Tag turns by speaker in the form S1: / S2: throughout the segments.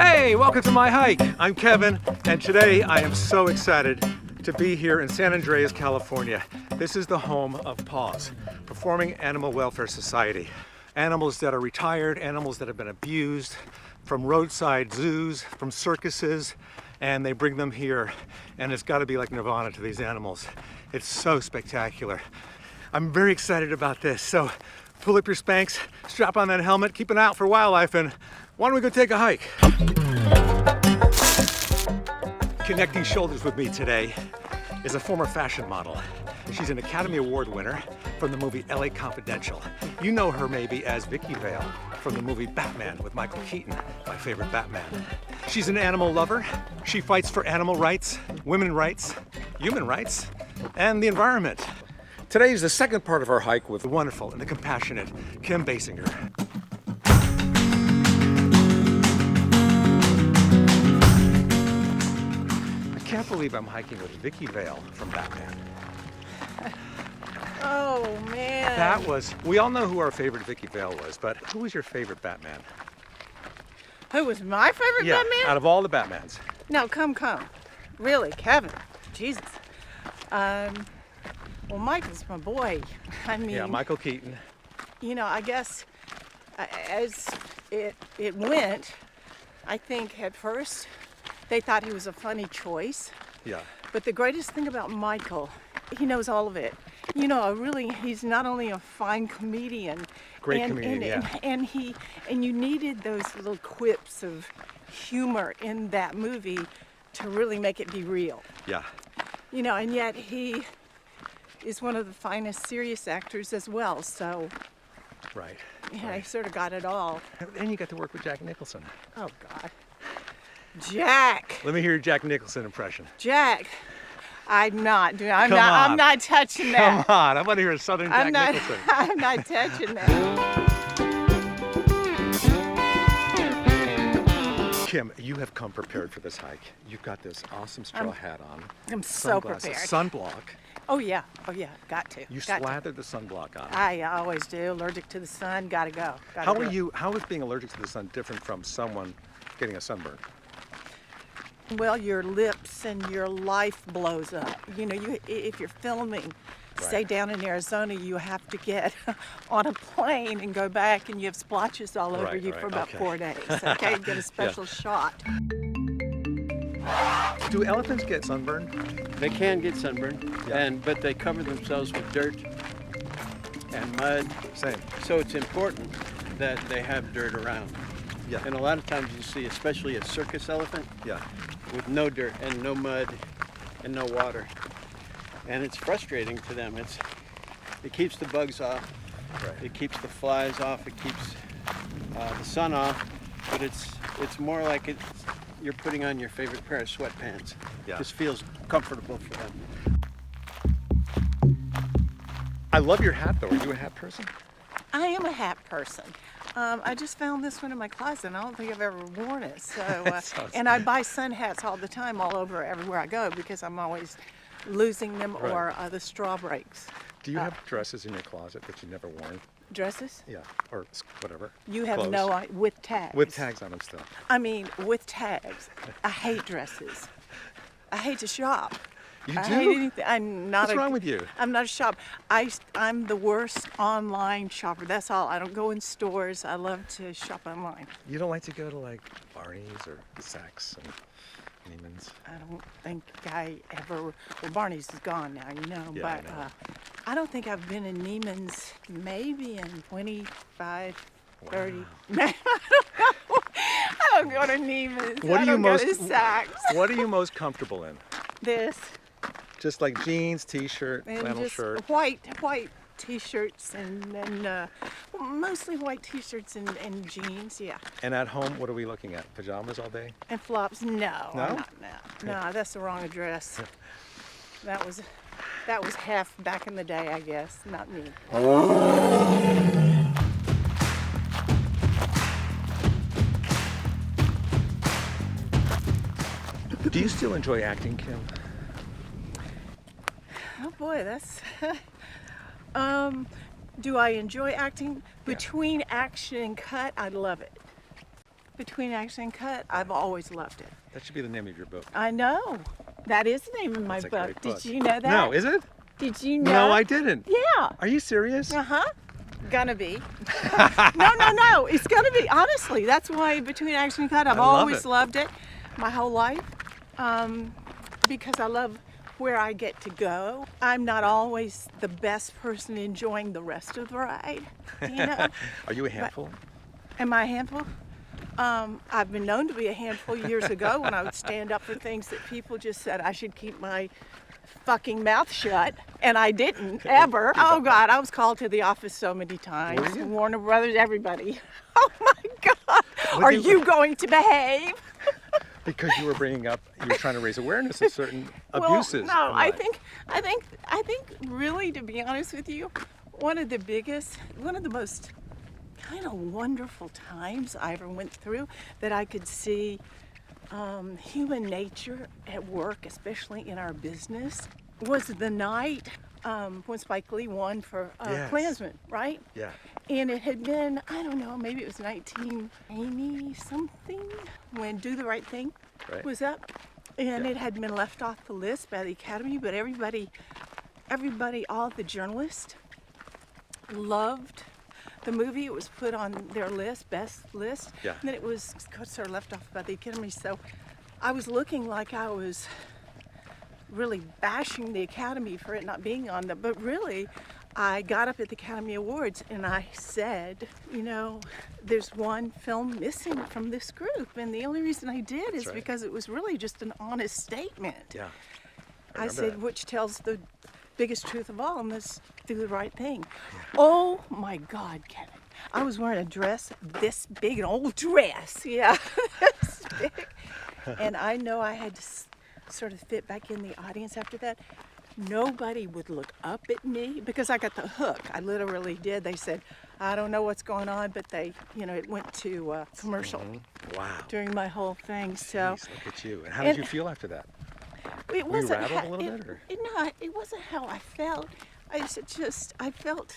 S1: Hey, welcome to my hike. I'm Kevin, and today I am so excited to be here in San Andreas, California. This is the home of PAWS, Performing Animal Welfare Society. Animals that are retired, animals that have been abused from roadside zoos, from circuses, and they bring them here, and it's got to be like nirvana to these animals. It's so spectacular. I'm very excited about this, so pull up your Spanx, strap on that helmet, keep an eye out for wildlife, and why don't we go take a hike? Connecting shoulders with me today is a former fashion model. She's an Academy Award winner from the movie LA Confidential. You know her maybe as Vicki Vale from the movie Batman with Michael Keaton, my favorite Batman. She's an animal lover. She fights for animal rights, women's rights, human rights, and the environment. Today is the second part of our hike with the wonderful and the compassionate Kim Basinger. I can't believe I'm hiking with Vicki Vale from Batman.
S2: Oh man.
S1: That was, we all know who our favorite Vicki Vale was, but who was your favorite Batman?
S2: Who was my favorite Batman?
S1: Out of all the Batmans.
S2: No, come. Really, Kevin. Jesus. Well, Michael's my boy. I mean,
S1: Yeah, Michael Keaton.
S2: You know, I guess as it went, I think at first they thought he was a funny choice.
S1: Yeah.
S2: But the greatest thing about Michael, he knows all of it. You know, he's not only a fine comedian.
S1: Great comedian,
S2: and you needed those little quips of humor in that movie to really make it be real.
S1: Yeah.
S2: You know, and yet he is one of the finest serious actors as well, so
S1: Right.
S2: yeah,
S1: Right.
S2: he sort of got it all.
S1: And you got to work with Jack Nicholson.
S2: Oh God. Jack.
S1: Let me hear your Jack Nicholson impression.
S2: Jack. I'm not
S1: Come
S2: I'm
S1: on.
S2: not touching that.
S1: Come on, I want to hear a Southern Jack Nicholson.
S2: I'm not touching that.
S1: Kim, you have come prepared for this hike. You've got this awesome straw hat on.
S2: I'm so
S1: Sunglasses,
S2: prepared.
S1: Sunblock.
S2: Oh yeah, got to.
S1: You
S2: got to.
S1: slathered the sunblock on.
S2: I always do. Allergic to the sun, gotta go.
S1: How is being allergic to the sun different from someone getting a sunburn?
S2: Well, your lips and your life blows up. You know, if you're filming, say
S1: Right.
S2: down in Arizona, you have to get on a plane and go back, and you have splotches all over
S1: Right,
S2: you
S1: right,
S2: for about
S1: okay.
S2: 4 days. Okay, get a special shot.
S1: Do elephants get sunburned?
S3: They can get sunburned,
S1: Yeah.
S3: but they cover themselves with dirt and mud.
S1: Same.
S3: So it's important that they have dirt around.
S1: Yeah.
S3: And a lot of times you see, especially a circus elephant,
S1: Yeah.
S3: with no dirt and no mud and no water. And it's frustrating to them. It keeps the bugs off,
S1: Right.
S3: it keeps the flies off, it keeps the sun off, but it's more like you're putting on your favorite pair of sweatpants.
S1: Yeah.
S3: Just feels comfortable for them.
S1: I love your hat though. Are you a hat person?
S2: I am a hat person. I just found this one in my closet, and I don't think I've ever worn it. So, and I buy sun hats all the time, all over everywhere I go, because I'm always losing them
S1: Right.
S2: or the straw breaks.
S1: Do you have dresses in your closet that you've never worn?
S2: Dresses?
S1: Yeah, or whatever.
S2: You have
S1: Clothes.
S2: no with tags.
S1: With tags on them still.
S2: I mean, with tags. I hate dresses. I hate to shop.
S1: You
S2: I
S1: do?
S2: hate anything. I'm not
S1: What's wrong with you?
S2: I'm not a shop. I'm the worst online shopper. That's all. I don't go in stores. I love to shop online.
S1: You don't like to go to like Barney's or Saks and Neiman's?
S2: I don't think I ever. Well, Barney's is gone now, you know.
S1: Yeah,
S2: but
S1: I know.
S2: I don't think I've been in Neiman's maybe in 25, 30. I don't know. I don't go to Neiman's.
S1: What
S2: I
S1: are
S2: don't
S1: you most?
S2: go to Saks.
S1: What are you most comfortable in?
S2: This
S1: Just like jeans, t-shirt,
S2: and
S1: flannel
S2: just
S1: shirt.
S2: white t-shirts and mostly white t-shirts and jeans. Yeah.
S1: And at home, what are we looking at? Pajamas all day?
S2: And flops? No,
S1: No?
S2: I'm not, no, that's the wrong address. That was half back in the day, I guess, not me.
S1: Do you still enjoy acting, Kim?
S2: Oh boy, that's. Do I enjoy acting? Between action and cut, I love it. Between Action and Cut, I've always loved it.
S1: That should be the name of your book.
S2: I know. That is the name of my
S1: That's a
S2: book.
S1: great book.
S2: Did you know that?
S1: No, is it?
S2: Did you know?
S1: No, I didn't.
S2: Yeah.
S1: Are you serious?
S2: Uh-huh. Gonna be. No. It's gonna be. Honestly, that's why Between Action and Cut, I've
S1: I love
S2: always
S1: it.
S2: loved it my whole life. Because I love where I get to go. I'm not always the best person enjoying the rest of the ride, you know?
S1: Are you a handful?
S2: Am I a handful? I've been known to be a handful years ago when I would stand up for things that people just said I should keep my fucking mouth shut, and I didn't, ever. Oh God, I was called to the office so many times.
S1: Were you?
S2: Warner Brothers, everybody. Oh my God,
S1: Well,
S2: are
S1: you-
S2: you going to behave?
S1: Because you were trying to raise awareness of certain abuses.
S2: Well, no,
S1: in
S2: I
S1: life.
S2: think really, to be honest with you, one of the most kind of wonderful times I ever went through that I could see human nature at work, especially in our business, was the night when Spike Lee won for
S1: Yes.
S2: Klansman, right?
S1: Yeah.
S2: And it had been, I don't know, maybe it was 1980 something when Do the Right Thing
S1: Right.
S2: was up. And
S1: Yeah.
S2: it had been left off the list by the Academy, but everybody, all the journalists loved the movie. It was put on their list, best list.
S1: Yeah.
S2: And then it was sort of left off by the Academy. So I was looking like I was really bashing the Academy for it not being on them, but really I got up at the Academy Awards and I said, you know, there's one film missing from this group, and the only reason I did is
S1: right.
S2: because it was really just an honest statement.
S1: Yeah.
S2: I
S1: remember
S2: said,
S1: that.
S2: which tells the biggest truth of all, and that's Do the Right Thing. Oh my God, Kevin. I was wearing a dress this big, an old dress, yeah, this big. And I know I had to sort of fit back in the audience after that. Nobody would look up at me because I got the hook. I literally did. They said, I don't know what's going on, but they, you know, it went to commercial
S1: Wow.
S2: during my whole thing. So
S1: Jeez, look at you. And how did
S2: And-
S1: you feel after that?
S2: it
S1: Were you
S2: wasn't.
S1: rattled a little bit, or?
S2: It wasn't how I felt. I felt.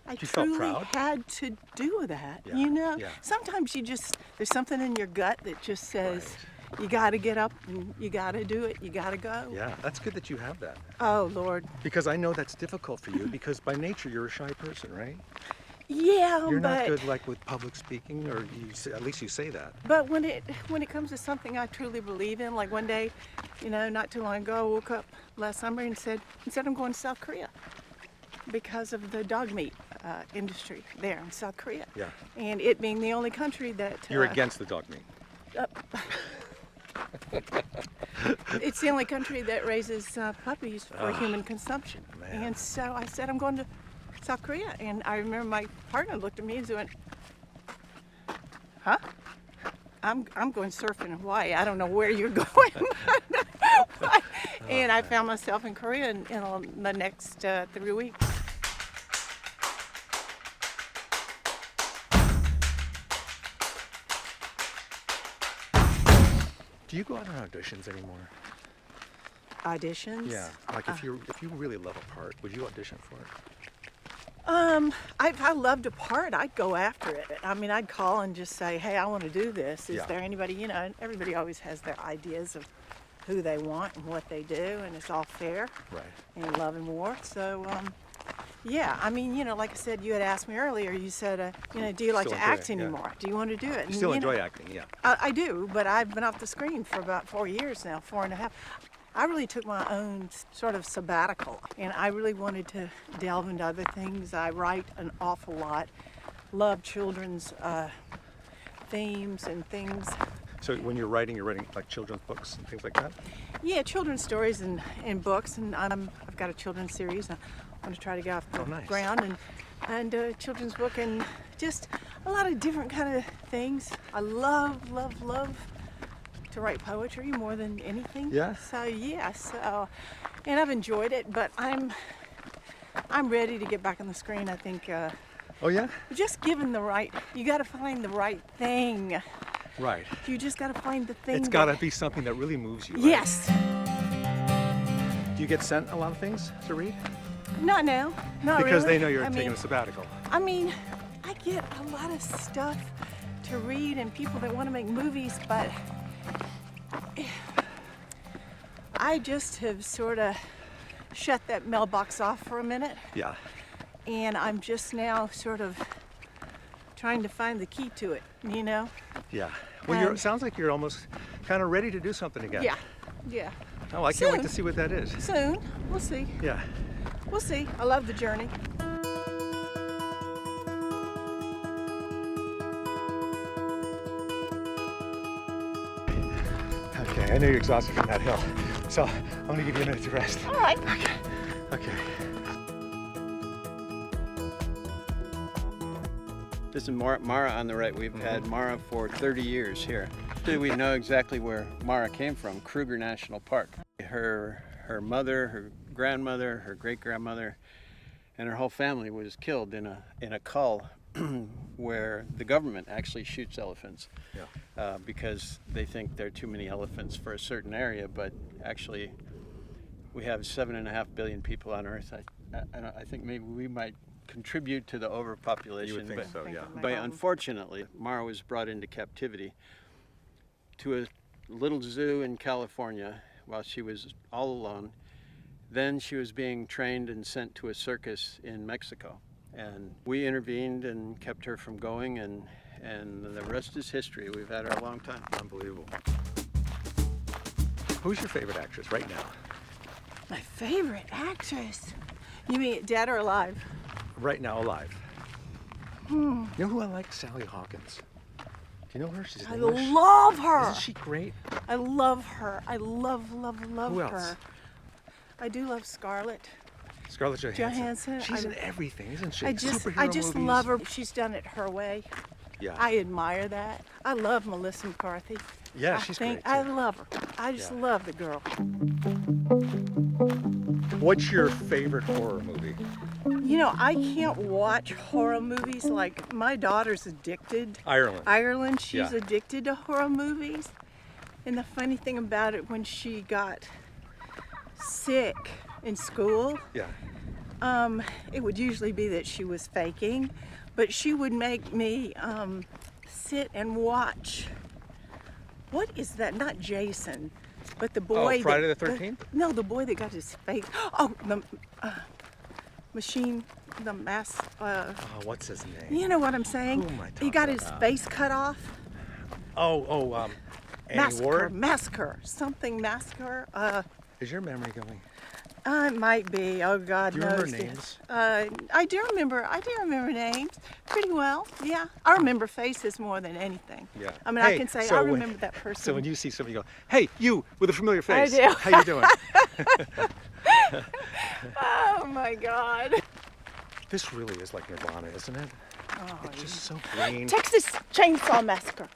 S2: I
S1: You felt
S2: truly
S1: proud?
S2: had to do that.
S1: Yeah,
S2: You know,
S1: yeah.
S2: sometimes there's something in your gut that just says, you got to get up and you got to do it. You got to go.
S1: Yeah, that's good that you have that.
S2: Oh Lord.
S1: Because I know that's difficult for you because by nature you're a shy person, right?
S2: Yeah,
S1: You're
S2: but
S1: not good like with public speaking, or at least you say that.
S2: but when it comes to something I truly believe in, like one day, you know, not too long ago, I woke up last summer and said I'm going to South Korea because of the dog meat industry there in South Korea.
S1: Yeah.
S2: And it being the only country that
S1: You're against the dog meat.
S2: it's the only country that raises puppies for human consumption.
S1: Man.
S2: And so I said I'm going to South Korea, and I remember my partner looked at me and went, "Huh? I'm going surfing in Hawaii. I don't know where you're going." And I found myself in Korea in the next 3 weeks.
S1: Do you go out on auditions anymore?
S2: Auditions?
S1: Yeah. Like if you really love a part, would you audition for it?
S2: If I loved a part, I'd go after it. I mean, I'd call and just say, hey, I want to do this. Is
S1: Yeah.
S2: there anybody, you know, and everybody always has their ideas of who they want and what they do, and it's all fair
S1: Right.
S2: in love and war. So, yeah, I mean, you know, like I said, you had asked me earlier, you said, you know, do you like
S1: Still
S2: to
S1: enjoy
S2: act
S1: it, yeah.
S2: anymore? Do you want to do it?
S1: You still
S2: know,
S1: enjoy acting, yeah.
S2: I do, but I've been off the screen for about 4 years now, 4.5. I really took my own sort of sabbatical, and I really wanted to delve into other things. I write an awful lot, love children's themes and things.
S1: So when you're writing like children's books and things like that?
S2: Yeah, children's stories and books, and I've got a children's series. I want to try to get off the
S1: nice.
S2: ground and a children's book, and just a lot of different kind of things. I love to write poetry more than anything.
S1: Yeah?
S2: So yeah, and I've enjoyed it, but I'm ready to get back on the screen. I think
S1: Oh yeah?
S2: just given the right, you got to find the right thing.
S1: Right.
S2: You just got to find the thing.
S1: It's got to be something that really moves you. Right?
S2: Yes.
S1: Do you get sent a lot of things to read?
S2: Not now. Not
S1: Because
S2: really.
S1: they know you're
S2: I
S1: taking
S2: mean,
S1: a sabbatical.
S2: I mean, I get a lot of stuff to read and people that want to make movies, but I just have sort of shut that mailbox off for a minute.
S1: Yeah.
S2: And I'm just now sort of trying to find the key to it, you know?
S1: Yeah. Well, it sounds like you're almost kind of ready to do something again.
S2: Yeah, yeah.
S1: Oh, I can't wait
S2: Soon.
S1: to see what that is.
S2: Soon, we'll see.
S1: Yeah.
S2: We'll see. I love the journey.
S1: Okay, I know you're exhausted from that hill, so I'm gonna give you a minute to rest.
S2: All right.
S1: Okay. Okay.
S3: This is Mara on the right. We've had Mara for 30 years here. We know exactly where Mara came from, Kruger National Park. Her mother, her grandmother, her great-grandmother, and her whole family was killed in a cull where the government actually shoots elephants.
S1: Yeah.
S3: Because they think there are too many elephants for a certain area, but actually we have 7.5 billion people on Earth. I think maybe we might contribute to the overpopulation.
S1: You would think so, yeah.
S3: But unfortunately, Mara was brought into captivity to a little zoo in California while she was all alone. Then she was being trained and sent to a circus in Mexico. And we intervened and kept her from going, and the rest is history. We've had her a long time.
S1: Unbelievable. Who's your favorite actress right now?
S2: My favorite actress? You mean dead or alive?
S1: Right now, alive. You know who I like? Sally Hawkins. Do you know her? She's
S2: I
S1: English.
S2: love her.
S1: Isn't she great?
S2: I love her. I love
S1: Who else?
S2: her. I do love Scarlett
S1: Scarlett Johansson.
S2: Johansson.
S1: She's in everything, isn't she?
S2: I
S1: Superhero
S2: just
S1: movies.
S2: love her. She's done it her way.
S1: Yeah.
S2: I admire that. I love Melissa McCarthy.
S1: Yeah, she's great,
S2: I
S1: too.
S2: love her. I just love the girl.
S1: What's your favorite horror movie?
S2: You know, I can't watch horror movies. Like, my daughter's addicted.
S1: Ireland.
S2: She's
S1: Yeah.
S2: addicted to horror movies. And the funny thing about it, when she got sick in school,
S1: Yeah.
S2: it would usually be that she was faking, but she would make me sit and watch. What is that? Not Jason, but the boy.
S1: Friday the 13th?
S2: No, the boy that got his face. Oh, the machine, the mask.
S1: Oh, what's his name?
S2: You know what I'm saying?
S1: Who am I
S2: He
S1: talking
S2: got his
S1: about?
S2: face cut off.
S1: Annie Ward?
S2: Massacre, something massacre.
S1: Is your memory going?
S2: It might be. Oh God
S1: Do you
S2: knows.
S1: remember names?
S2: I do remember names pretty well. Yeah, I remember faces more than anything.
S1: Yeah.
S2: I mean,
S1: Hey,
S2: I can say
S1: so
S2: I
S1: when-
S2: remember that person.
S1: So when you see somebody, you go, "Hey, you with a familiar face.
S2: do.
S1: How you doing?"
S2: Oh my God.
S1: This really is like Nirvana, isn't it?
S2: Oh,
S1: It's just so green.
S2: Texas Chainsaw Massacre.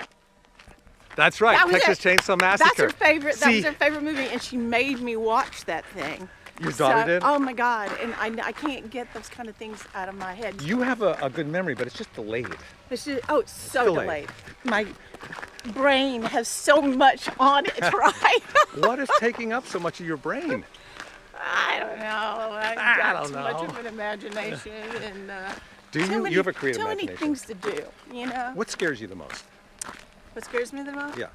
S1: That's right,
S2: That was
S1: Texas
S2: it.
S1: Chainsaw Massacre.
S2: That's her favorite. That
S1: See,
S2: was her favorite movie, and she made me watch that thing.
S1: Your daughter did?
S2: Oh my God, and I can't get those kind of things out of my head.
S1: You have a good memory, but it's just delayed.
S2: It's so
S1: delayed.
S2: delayed. My brain has so much on it, right?
S1: What is taking up so much of your brain?
S2: I don't know. I've
S1: I
S2: got
S1: don't
S2: too
S1: know.
S2: much of an imagination, and
S1: Do you?
S2: too many,
S1: You have a creative
S2: too many
S1: imagination.
S2: things to do. You know.
S1: What scares you the most?
S2: What scares me the most?
S1: Yeah.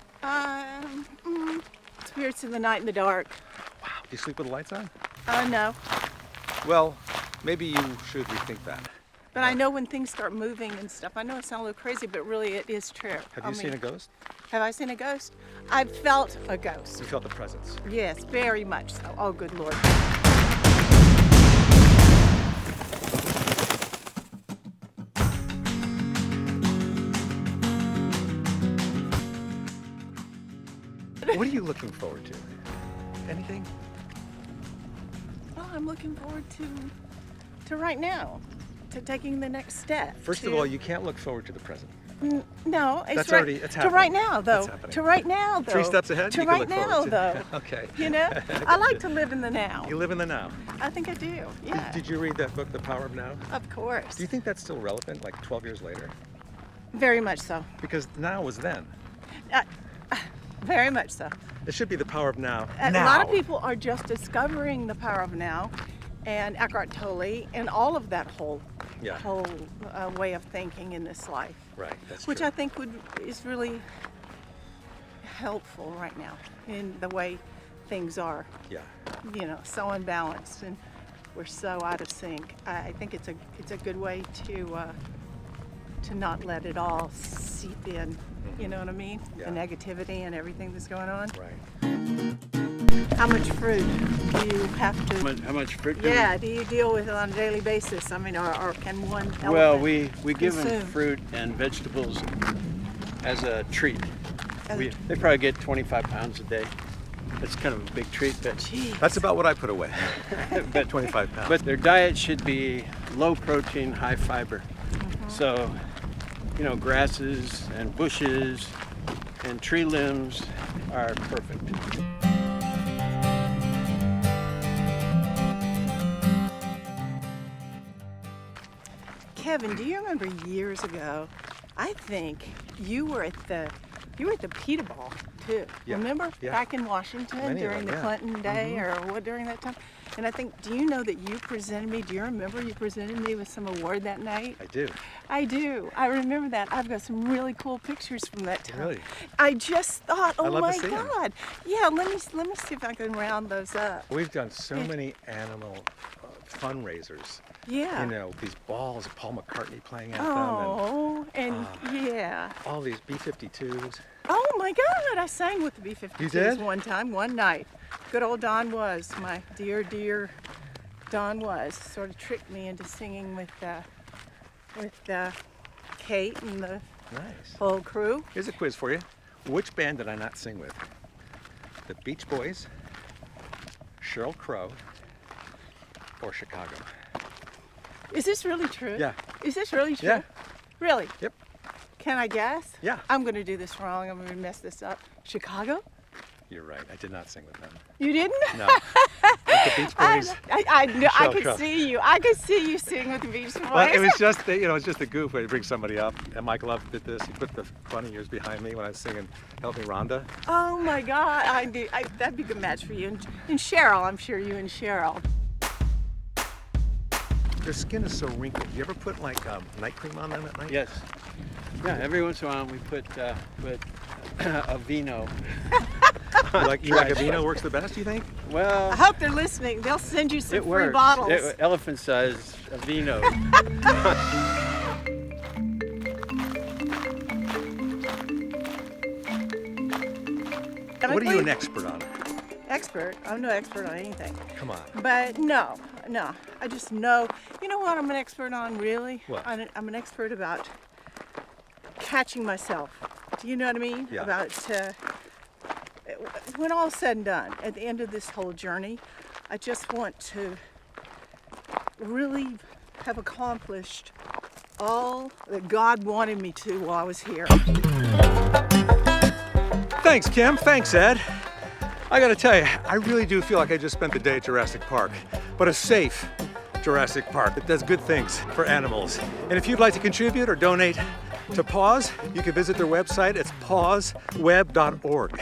S2: Spirits in the night in the dark.
S1: Wow. Do you sleep with the lights on?
S2: No.
S1: Well, maybe you should rethink that.
S2: But I know when things start moving and stuff. I know it sounds a little crazy, but really it is true.
S1: Have you seen a ghost?
S2: Have I seen a ghost? I've felt a ghost.
S1: You felt the presence.
S2: Yes, very much so. Oh, good Lord.
S1: What are you looking forward to? Anything?
S2: Well, I'm looking forward to right now, to taking the next step.
S1: First of all, you can't look forward to the present.
S2: No, it's
S1: That's
S2: right,
S1: already- it's
S2: to right
S1: happening.
S2: now, though.
S1: That's happening.
S2: To right now, though.
S1: 3 steps ahead,
S2: To
S1: you can
S2: right
S1: look
S2: now,
S1: forward to.
S2: though.
S1: Okay.
S2: You know, I like to live in the now.
S1: You live in the now.
S2: I think I do. Yeah.
S1: Did you read that book, The Power of Now?
S2: Of course.
S1: Do you think that's still relevant, like 12 years later?
S2: Very much so.
S1: Because now was then.
S2: Very much so.
S1: It should be the power of now.
S2: A
S1: now.
S2: lot of people are just discovering the power of now, and Eckart Tolle, and all of that whole
S1: Yeah.
S2: whole way of thinking in this life.
S1: Right, that's
S2: Which
S1: true.
S2: I think is really helpful right now in the way things are,
S1: Yeah.
S2: you know, so unbalanced and we're so out of sync. I think it's a good way to not let it all seep in. You know what I mean?
S1: Yeah.
S2: The negativity and everything that's going on.
S1: Right.
S2: How much fruit do you have to?
S3: How much fruit do
S2: Yeah, do you deal with it on a daily basis? I mean, or can one elephant
S3: Well, we give them
S2: consume?
S3: fruit and vegetables as a treat.
S2: As a-
S3: They probably get 25 pounds a day. It's kind of a big treat, but
S2: Jeez.
S1: That's about what I put away. About 25 pounds.
S3: but their diet should be low protein, high fiber. So, you know, grasses and bushes and tree limbs are perfect.
S2: Kevin, do you remember years ago? I think you were at the PETA Ball too.
S1: Yeah,
S2: Remember
S1: yeah.
S2: back in Washington
S1: Many of
S2: during
S1: them,
S2: the
S1: yeah.
S2: Clinton day or what during that time? And I think, do you know that you presented me? Do you remember you presented me with some award that night?
S1: I do.
S2: I do. I remember that. I've got some really cool pictures from that time.
S1: Really?
S2: I just thought, oh
S1: love to
S2: my
S1: see 'em.
S2: God. Yeah, let me see if I can round those up.
S1: We've done so many animal fundraisers.
S2: Yeah.
S1: You know, these balls, Paul McCartney playing at them,
S2: Oh, and yeah.
S1: and all these B-52s.
S2: Oh my God, I sang with the B-52s
S1: You did?
S2: one time, one night. Good old Don Was, my dear, dear Don Was, sort of tricked me into singing with Kate and the
S1: Nice.
S2: whole crew.
S1: Here's a quiz for you. Which band did I not sing with? The Beach Boys, Sheryl Crow, or Chicago?
S2: Is this really true?
S1: Yeah.
S2: Is this really true?
S1: Yeah.
S2: Really?
S1: Yep.
S2: Can I guess?
S1: Yeah.
S2: I'm going to do this wrong. I'm going to mess this up. Chicago?
S1: You're right. I did not sing with them.
S2: You didn't?
S1: No. With the Beach Boys.
S2: I
S1: Sheryl
S2: could
S1: Crow.
S2: see you. I could see you sing with the Beach Boys.
S1: Well, it was just, it's just a goof where you bring somebody up. And Mike Love did this. He put the funny years behind me when I was singing "Help Me, Rhonda."
S2: Oh my God, that'd be a good match for you. And Cheryl, I'm sure you and Cheryl.
S1: Their skin is so wrinkled. You ever put like night cream on them at night?
S3: Yes. Yeah, every once in a while we put a vino.
S1: You like a vino works the best, you think?
S3: Well,
S2: I hope they're listening. They'll send you some
S3: it
S2: free
S3: works.
S2: bottles.
S3: Elephant size vino.
S1: What are you an expert on?
S2: Expert? I'm no expert on anything.
S1: Come on.
S2: But no. I just know. You know what I'm an expert on, really?
S1: What?
S2: I'm an expert about catching myself. Do you know what I mean?
S1: Yeah.
S2: About when all's said and done, at the end of this whole journey, I just want to really have accomplished all that God wanted me to while I was here.
S1: Thanks, Kim. Thanks, Ed. I gotta tell you, I really do feel like I just spent the day at Jurassic Park, but a safe Jurassic Park that does good things for animals. And if you'd like to contribute or donate to PAWS, you can visit their website. It's pawsweb.org.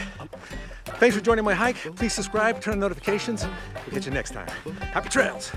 S1: Thanks for joining my hike. Please subscribe, turn on notifications. We'll catch you next time. Happy trails.